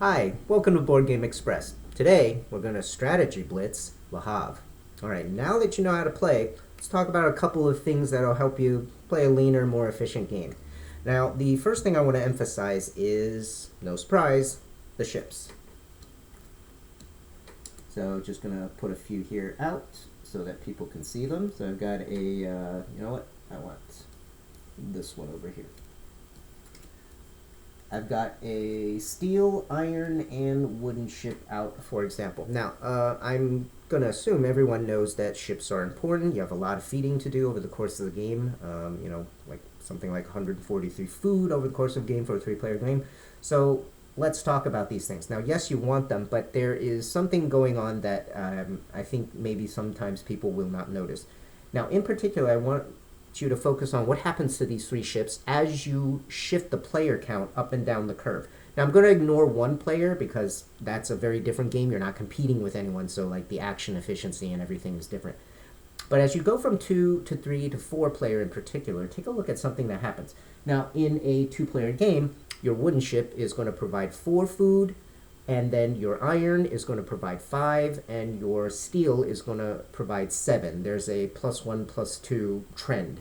Hi, welcome to Board Game Express. Today, we're going to strategy blitz Le Havre. Alright, now that you know how to play, let's talk about a couple of things that will help you play a leaner, more efficient game. Now, the first thing I want to emphasize is, no surprise, the ships. So just going to put a few here out so that people can see them. So I've got a, you know what, I want this one over here. I've got a steel, iron, and wooden ship out, for example. Now, I'm going to assume everyone knows that ships are important. You have a lot of feeding to do over the course of the game. Like something like 143 food over the course of the game for a three-player game. So let's talk about these things. Now, yes, you want them, but there is something going on that I think maybe sometimes people will not notice. Now, in particular, I want you to focus on what happens to these three ships as you shift the player count up and down the curve. Now I'm going to ignore one player because that's a very different game. You're not competing with anyone, so like the action efficiency and everything is different. But as you go from 2 to 3 to 4 player in particular, take a look at something that happens. Now in a 2-player game, your wooden ship is going to provide 4 food, and then your iron is going to provide 5, and your steel is going to provide 7. There's a +1, +2 trend.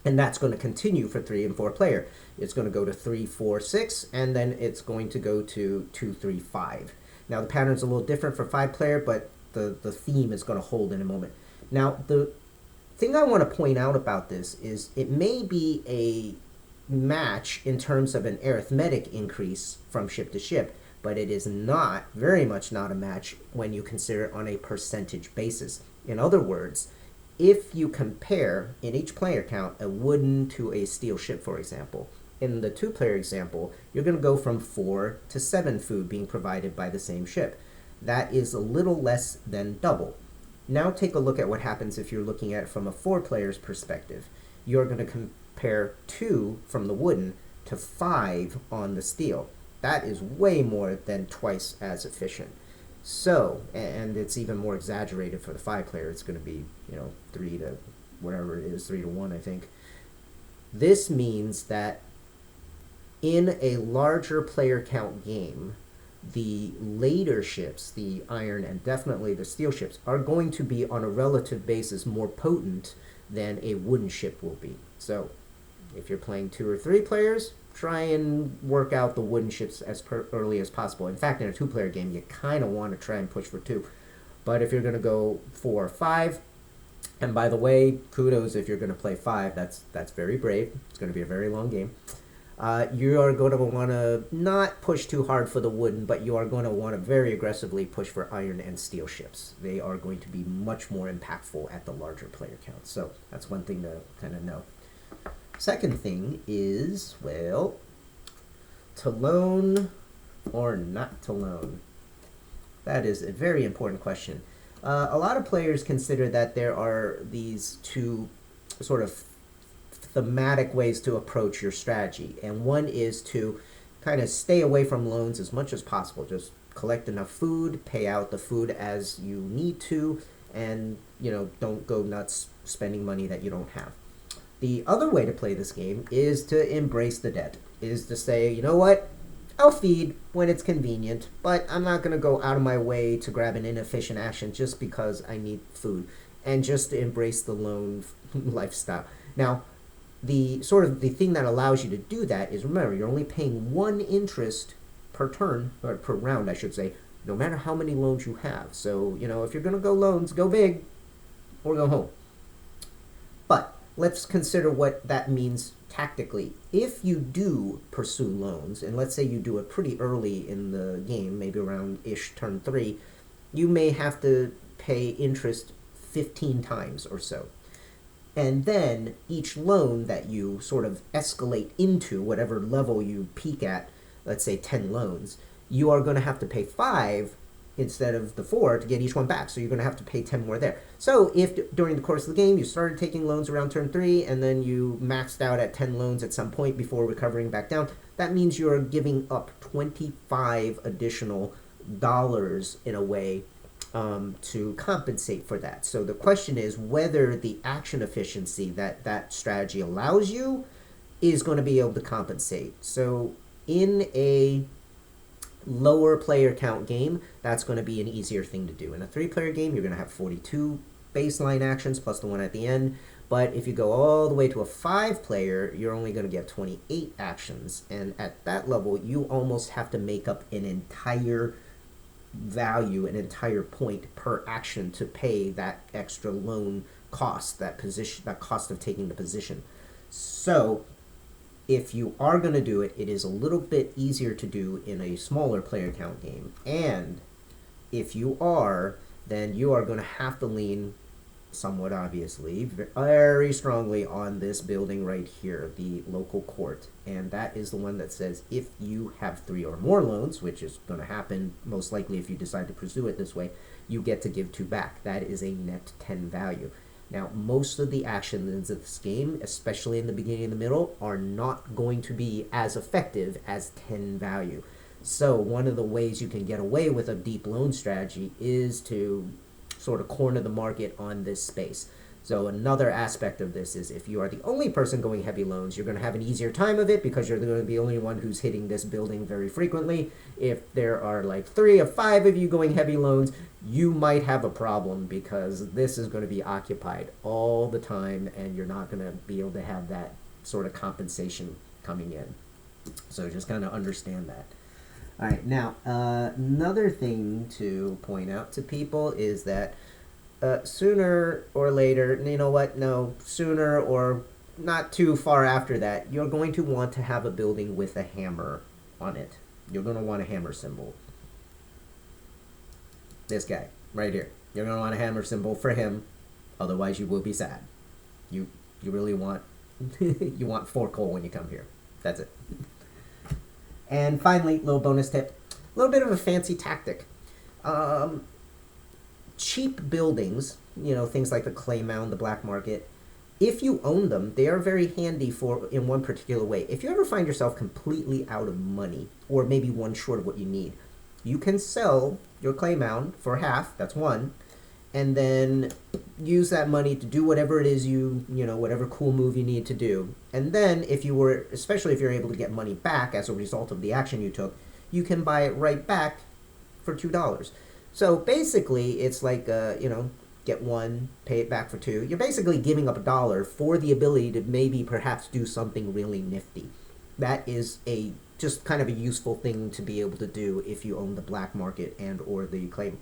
And that's going to continue for 3 and 4 player. It's going to go to 3, 4, 6, and then it's going to go to 2, 3, 5. Now the pattern's a little different for 5 player, but the theme is going to hold in a moment. Now the thing I want to point out about this is it may be a match in terms of an arithmetic increase from ship to ship, but it is not, very much not a match when you consider it on a percentage basis. In other words, if you compare in each player count a wooden to a steel ship, for example, in the 2-player example, you're going to go from 4 to 7 food being provided by the same ship. That is a little less than double. Now take a look at what happens if you're looking at it from a 4-player's perspective. You're going to compare 2 from the wooden to 5 on the steel. That is way more than twice as efficient. So, and it's even more exaggerated for the 5-player. It's going to be, 3 to whatever it is, 3 to 1, I think. This means that in a larger player count game, the later ships, the iron and definitely the steel ships, are going to be on a relative basis more potent than a wooden ship will be. So, if you're playing 2 or 3 players, try and work out the wooden ships as early as possible. In fact, in a 2-player game, you kind of want to try and push for 2. But if you're going to go 4 or 5, and by the way, kudos if you're going to play 5, that's very brave. It's going to be a very long game. You are going to want to not push too hard for the wooden, but you are going to want to very aggressively push for iron and steel ships. They are going to be much more impactful at the larger player count. So that's one thing to kind of know. Second thing is, well, to loan or not to loan? That is a very important question. A lot of players consider that there are these two sort of thematic ways to approach your strategy. And one is to kind of stay away from loans as much as possible. Just collect enough food, pay out the food as you need to, and, don't go nuts spending money that you don't have. The other way to play this game is to embrace the debt, is to say, you know what, I'll feed when it's convenient, but I'm not going to go out of my way to grab an inefficient action just because I need food, and just to embrace the loan lifestyle. Now, the thing that allows you to do that is, remember, you're only paying 1 interest per turn, or per round, I should say, no matter how many loans you have. So, if you're going to go loans, go big or go home. But let's consider what that means tactically. If you do pursue loans, and let's say you do it pretty early in the game, maybe around-ish turn 3, you may have to pay interest 15 times or so. And then each loan that you sort of escalate into, whatever level you peak at, let's say 10 loans, you are going to have to pay 5 instead of the 4 to get each one back. So you're going to have to pay 10 more there. So if during the course of the game you started taking loans around turn 3 and then you maxed out at 10 loans at some point before recovering back down, that means you're giving up 25 additional dollars in a way to compensate for that. So the question is whether the action efficiency that strategy allows you is going to be able to compensate. So in a lower player count game, that's going to be an easier thing to do. In a 3-player game, you're going to have 42 baseline actions plus the one at the end. But if you go all the way to a 5-player, you're only going to get 28 actions. And at that level, you almost have to make up an entire value, an entire point per action to pay that extra loan cost, that cost of taking the position. So if you are going to do it, it is a little bit easier to do in a smaller player count game. And if you are, then you are going to have to lean somewhat obviously very strongly on this building right here, the local court. And that is the one that says if you have 3 or more loans, which is going to happen most likely if you decide to pursue it this way, you get to give 2 back. That is a net 10 value. Now, most of the actions of this game, especially in the beginning and the middle, are not going to be as effective as 10 value. So one of the ways you can get away with a deep loan strategy is to sort of corner the market on this space. So another aspect of this is if you are the only person going heavy loans, you're going to have an easier time of it because you're going to be the only one who's hitting this building very frequently. If there are like 3 or 5 of you going heavy loans, you might have a problem because this is going to be occupied all the time and you're not going to be able to have that sort of compensation coming in. So just kind of understand that. All right, now another thing to point out to people is that sooner or later, you know what, no, sooner or not too far after that, you're going to want to have a building with a hammer on it. You're going to want a hammer symbol. This guy, right here. You're going to want a hammer symbol for him, otherwise you will be sad. You really want, you want 4 coal when you come here. That's it. And finally, little bonus tip, a little bit of a fancy tactic. Cheap buildings, you know, things like the clay mound, the black market, if you own them, they are very handy for in one particular way. If you ever find yourself completely out of money, or maybe one short of what you need, you can sell your clay mound for half, that's 1, and then use that money to do whatever it is you know, whatever cool move you need to do. And then if you were, especially if you're able to get money back as a result of the action you took, you can buy it right back for $2. So basically it's like, you know, get 1, pay it back for 2. You're basically giving up $1 for the ability to maybe perhaps do something really nifty. That is a just kind of a useful thing to be able to do if you own the black market and or the clay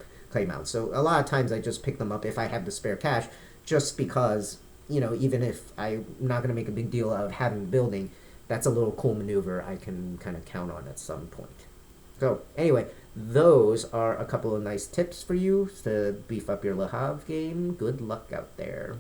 mound. So a lot of times I just pick them up if I have the spare cash, just because, you know, even if I'm not going to make a big deal out of having a building, that's a little cool maneuver I can kind of count on at some point. So anyway, those are a couple of nice tips for you to beef up your Le Havre game. Good luck out there.